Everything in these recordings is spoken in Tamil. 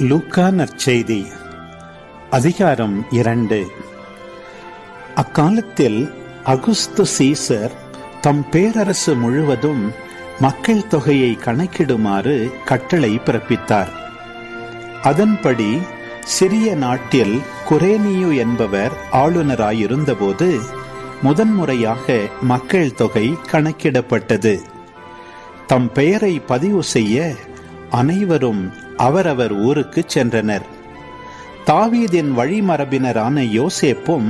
லூக்கா நற்செய்தி அதிகாரம் 2. அக்காலத்தில் அகுஸ்து சீசர் தம் பேரரசு முழுவதும் மக்கள் தொகையை கணக்கிடுமாறு கட்டளை பிறப்பித்தார். அதன்படி சிறிய நாட்டில் குரேனியு என்பவர் ஆளுநராயிருந்தபோது முதன்முறையாக மக்கள் தொகை கணக்கிடப்பட்டது. தம் பெயரை பதிவு செய்ய அனைவரும் அவரவர் ஊருக்கு சென்றனர். தாவீதின் வழிமரபினரான யோசேப்பும்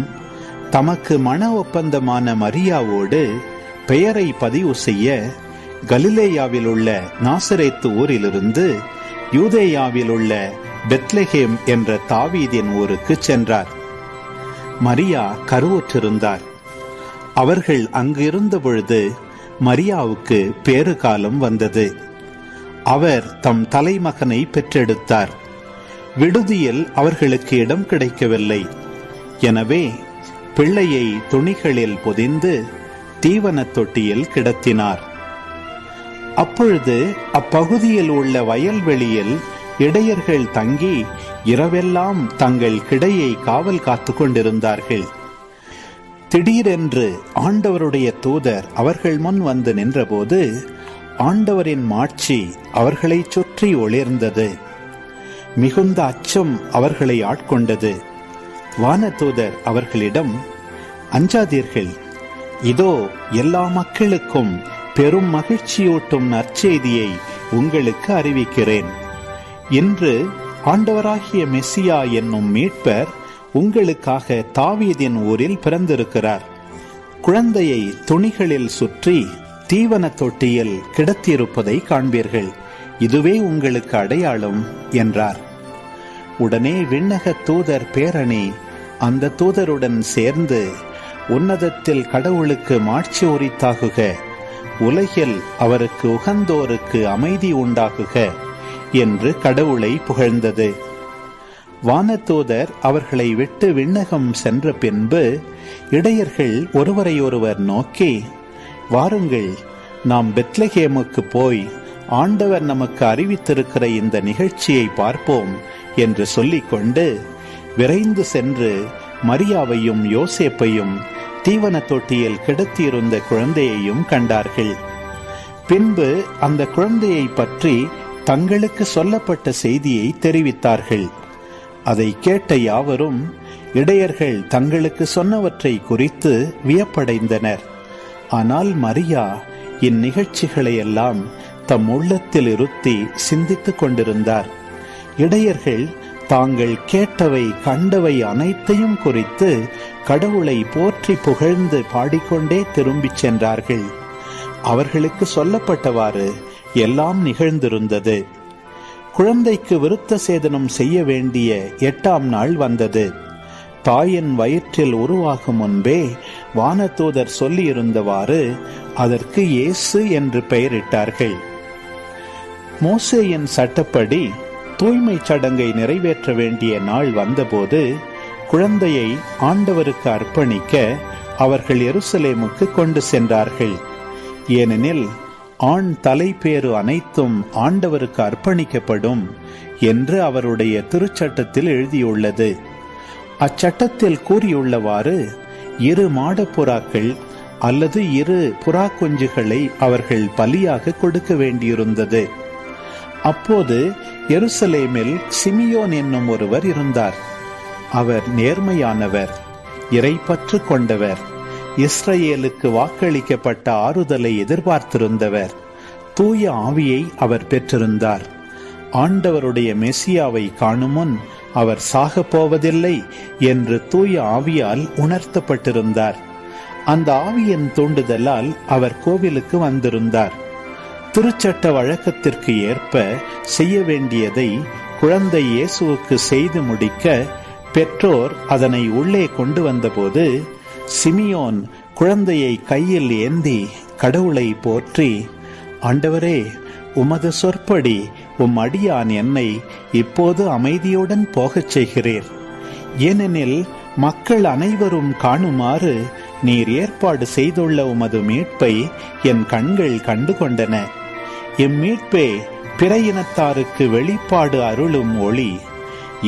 தமக்கு மன ஒப்பந்தமான மரியாவோடு பெயரை பதிவு செய்ய கலிலேயாவில் உள்ள நாசரேத்து ஊரிலிருந்து யூதேயாவில் உள்ள பெத்லெகேம் என்ற தாவீதின் ஊருக்கு சென்றார். மரியா கருவுற்றிருந்தார். அவர்கள் அங்கிருந்த பொழுது மரியாவுக்கு பேறுகாலம் வந்தது. அவர் தம் தலைமகனை பெற்றெடுத்தார். விடுதியில் அவர்களுக்கு இடம் கிடைக்கவில்லை. எனவே பிள்ளையை துணிகளில் பொதிந்து தீவன தொட்டியில் கிடத்தினார். அப்பொழுது அப்பகுதியில் உள்ள வயல்வெளியில் இடையர்கள் தங்கி இரவெல்லாம் தங்கள் கிடையை காவல் காத்து கொண்டிருந்தார்கள். திடீரென்று ஆண்டவருடைய தூதர் அவர்கள் முன் வந்து நின்றபோது ஆண்டவரின் மாட்சி அவர்களை சுற்றி ஒளிர்ந்தது. மிகுந்த அச்சம் அவர்களை ஆட்கொண்டது. வானதூதர் அவர்களிடம், அஞ்சாதீர்கள், இதோ எல்லா மக்களுக்கும் பெரும் மகிழ்ச்சியூட்டும் நற்செய்தியை உங்களுக்கு அறிவிக்கிறேன். இன்று ஆண்டவராகிய மெசியா என்னும் மீட்பர் உங்களுக்காக தாவீதின் ஊரில் பிறந்திருக்கிறார். குழந்தையை துணிகளில் சுற்றி தீவன தொட்டியில் கிடத்தியிருப்பதை காண்பீர்கள். இதுவே உங்களுக்கு அடையாளம் என்றார். உடனே விண்ணக தூதர் பேரணி அந்த தூதருடன் சேர்ந்து, உன்னதத்தில் கடவுளுக்கு மாட்சி உரித்தாகுக, உலகில் அவருக்கு உகந்தோருக்கு அமைதி உண்டாகுக என்று கடவுளை புகழ்ந்தது. வானதூதர் அவர்களை விட்டு விண்ணகம் சென்ற பின்பு இடையர்கள் ஒருவரையொருவர் நோக்கி, வாருங்கள், நாம் பெத்லெகேமுக்கு போய் ஆண்டவர் நமக்கு அறிவித்திருக்கிற இந்த நிகழ்ச்சியை பார்ப்போம் என்று சொல்லிக்கொண்டு விரைந்து சென்று மரியாவையும் யோசேப்பையும் தீவன தொட்டியில் கிடத்தியிருந்த குழந்தையையும் கண்டார்கள். பின்பு அந்த குழந்தையை பற்றி தங்களுக்கு சொல்லப்பட்ட செய்தியை தெரிவித்தார்கள். அதை கேட்ட யாவரும் இடையர்கள் தங்களுக்கு சொன்னவற்றை குறித்து வியப்படைந்தனர். ஆனால் மரியா இந்நிகழ்ச்சிகளை எல்லாம் தம் உள்ளத்தில் இருத்தி சிந்தித்துக் கொண்டிருந்தார். இடையர்கள் தாங்கள் கேட்டவை கண்டவை அனைத்தையும் குறித்து கடவுளை போற்றி புகழ்ந்து பாடிக்கொண்டே திரும்பிச் சென்றார்கள். அவர்களுக்கு சொல்லப்பட்டவாறு எல்லாம் நிகழ்ந்திருந்தது. குழந்தைக்கு விருத்த சேதனம் செய்ய வேண்டிய 8ஆம் நாள் வந்தது. தாயின் வயிற்றில் உருவாகும் முன்பே வானதூதர் சொல்லியிருந்தவாறு அதற்கு இயேசு என்று பெயரிட்டார்கள். மோசேயின் சட்டப்படி தூய்மை சடங்கை நிறைவேற்ற வேண்டிய நாள் வந்தபோது குழந்தையை ஆண்டவருக்கு அர்ப்பணிக்க அவர்கள் எருசலேமுக்கு கொண்டு சென்றார்கள். ஏனெனில் ஆண் தலைப்பேறு அனைத்தும் ஆண்டவருக்கு அர்ப்பணிக்கப்படும் என்று அவருடைய திருச்சட்டத்தில் எழுதியுள்ளது. அச்சட்டத்தில் கூறியுள்ளவாறு 2 மாடப்புறாக்கள் அல்லது 2 புறா குஞ்சுகளை அவர்கள் பலியாக கொடுக்க வேண்டியிருந்தது. அப்போது எருசலேமில் சிமியோன் என்னும் ஒருவர் இருந்தார். அவர் நேர்மையானவர், இறைப்பற்று கொண்டவர், இஸ்ரவேலுக்கு வாக்களிக்கப்பட்ட ஆறுதலை எதிர்பார்த்திருந்தவர். தூய ஆவியை அவர் பெற்றிருந்தார். ஆண்டவருடைய மெசியாவை காணும் முன் அவர் சாகப் போவதில்லை என்று தூய ஆவியால் உணர்த்தப்பட்டிருந்தார். அந்த ஆவியின் தூண்டுதலால் அவர் கோவிலுக்கு வந்திருந்தார். திருச்சட்ட வழக்கத்திற்கு ஏற்ப செய்ய வேண்டியதை குழந்தை இயேசுவுக்கு செய்து முடிக்க பெற்றோர் அதனை உள்ளே கொண்டு வந்தபோது சிமியோன் குழந்தையை கையில் ஏந்தி கடவுளை போற்றி, ஆண்டவரே, உமது சொற்படி உம் அடியான் என்னை இப்போது அமைதியுடன் போகச் செய்கிறீர். ஏனெனில் மக்கள் அனைவரும் காணுமாறு நீர் ஏற்பாடு செய்துள்ள உமது மீட்பை என் கண்கள் கண்டு கொண்டன. இம்மீட்பே பிற இனத்தாருக்கு வெளிப்பாடு அருளும் ஒளி,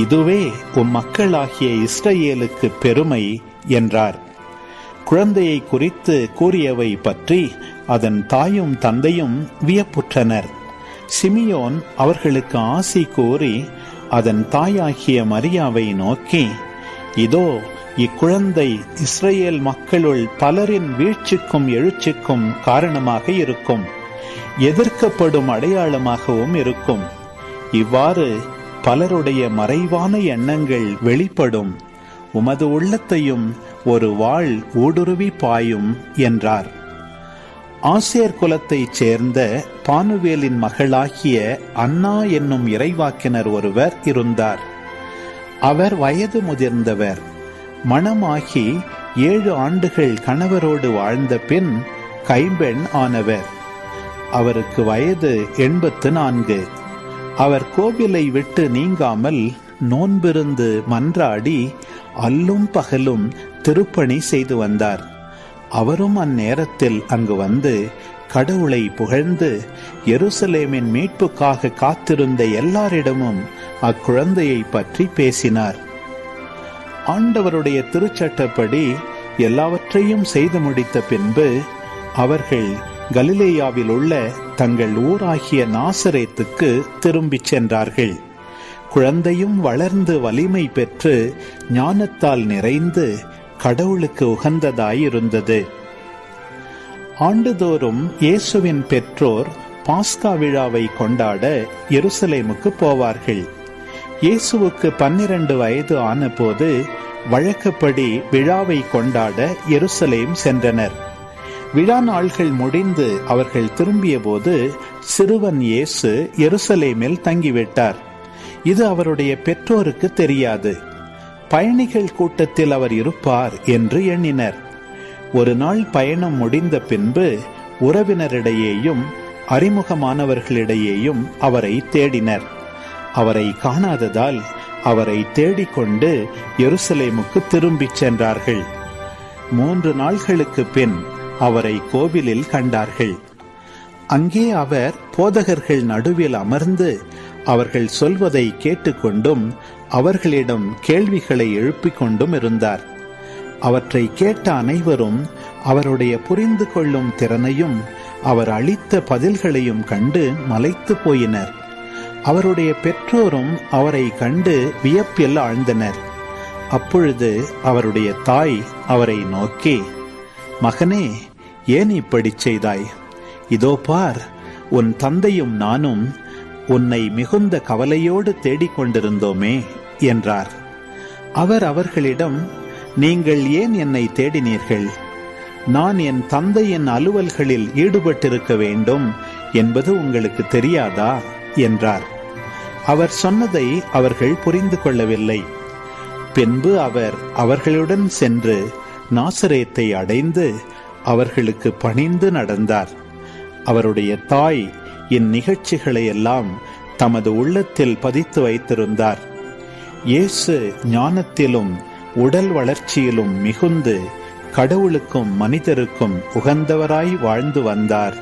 இதுவே உம் மக்களாகிய இஸ்ரவேலுக்கு பெருமை என்றார். குழந்தையை குறித்து கூறியவை பற்றி அதன் தாயும் தந்தையும் வியப்புற்றனர். சிமியோன் அவர்களுக்கு ஆசி கூறி அதன் தாயாகிய மரியாவை நோக்கி, இதோ இக்குழந்தை இஸ்ரவேல் மக்களுள் பலரின் வீழ்ச்சிக்கும் எழுச்சிக்கும் காரணமாக இருக்கும், எதிர்க்கப்படும் அடையாளமாகவும் இருக்கும். இவ்வாறு பலருடைய மறைவான எண்ணங்கள் வெளிப்படும். உமது உள்ளத்தையும் ஒரு வாள் ஊடுருவி பாயும் என்றார். ஆசேர் குலத்தைச் சேர்ந்த பானுவேலின் மகளாகிய அன்னா என்னும் இறைவாக்கினர் ஒருவர் இருந்தார். அவர் வயது முதிர்ந்தவர். மணமாகி 7 ஆண்டுகள் கணவரோடு வாழ்ந்த பின் கைம்பெண் ஆனவர். அவருக்கு வயது 84. அவர் கோவிலை விட்டு நீங்காமல் நோன்பிருந்து மன்றாடி அல்லும் பகலும் திருப்பணி செய்து வந்தார். அவரும் அந்நேரத்தில் அங்கு வந்து கடவுளை புகழ்ந்து எருசலேமின் மீட்புக்காக காத்திருந்த எல்லாரிடமும் அக்குழந்தையை பற்றி பேசினார். ஆண்டவருடைய திருச்சட்டப்படி எல்லாவற்றையும் செய்து முடித்த பின்பு அவர்கள் கலிலேயாவில் உள்ள தங்கள் ஊராகிய நாசரேத்துக்கு திரும்பிச் சென்றார்கள். குழந்தையும் வளர்ந்து வலிமை பெற்று ஞானத்தால் நிறைந்து கடவுளுக்கு உகந்ததாயிருந்தது. ஆண்டுதோறும் இயேசுவின் பெற்றோர் பாஸ்கா விழாவை கொண்டாட எருசலேமுக்கு போவார்கள். இயேசுவுக்கு 12 வயது ஆனபோது வழக்கப்படி விழாவை கொண்டாட எருசலேம் சென்றனர். விழா நாள்கள் முடிந்து அவர்கள் திரும்பிய போது சிறுவன் இயேசு எருசலேமில் தங்கிவிட்டார். இது அவருடைய பெற்றோருக்கு தெரியாது. பயணிகள் கூட்டத்தில் அவர் இருப்பார் என்று எண்ணினர். ஒரு நாள் பயணம் முடிந்த பின்பு உறவினரிடையேயும் அறிமுகமானவர்களிடையேயும் அவரை தேடினர். அவரை காணாததால் அவரை தேடிக்கொண்டு எருசலேமுக்கு திரும்பிச் சென்றார்கள். 3 நாள்களுக்கு பின் அவரை கோவிலில் கண்டார்கள். அங்கே அவர் போதகர்கள் நடுவில் அமர்ந்து அவர்கள் சொல்வதை கேட்டுக்கொண்டும் அவர்களிடம் கேள்விகளை எழுப்பிக் கொண்டும் இருந்தார். அவற்றை கேட்ட அனைவரும் அவருடைய புரிந்து கொள்ளும் திறனையும் அவர் அளித்த பதில்களையும் கண்டு மலைத்து போயினர். அவருடைய பெற்றோரும் அவரை கண்டு வியப்பில் ஆழ்ந்தனர். அப்பொழுது அவருடைய தாய் அவரை நோக்கி, மகனே, ஏன் இப்படி செய்தாய்? இதோ பார், உன் தந்தையும் நானும் உன்னை மிகுந்த கவலையோடு தேடிக்கொண்டிருந்தோமே என்றார். அவர் அவர்களிடம், நீங்கள் ஏன் என்னை தேடினீர்கள்? நான் என் தந்தையின் அலுவல்களில் ஈடுபட்டிருக்க வேண்டும் என்பது உங்களுக்கு தெரியாதா என்றார். அவர் சொன்னதை அவர்கள் புரிந்து கொள்ளவில்லை. பின்பு அவர் அவர்களுடன் சென்று நாசரேத்தை அடைந்து அவர்களுக்கு பணிந்து நடந்தார். அவருடைய தாய் இந்நிகழ்ச்சிகளை எல்லாம் தமது உள்ளத்தில் பதித்து வைத்திருந்தார். இயேசு ஞானத்திலும் உடல் வளர்ச்சியிலும் மிகுந்து கடவுளுக்கும் மனிதருக்கும் உகந்தவராய் வாழ்ந்து வந்தார்.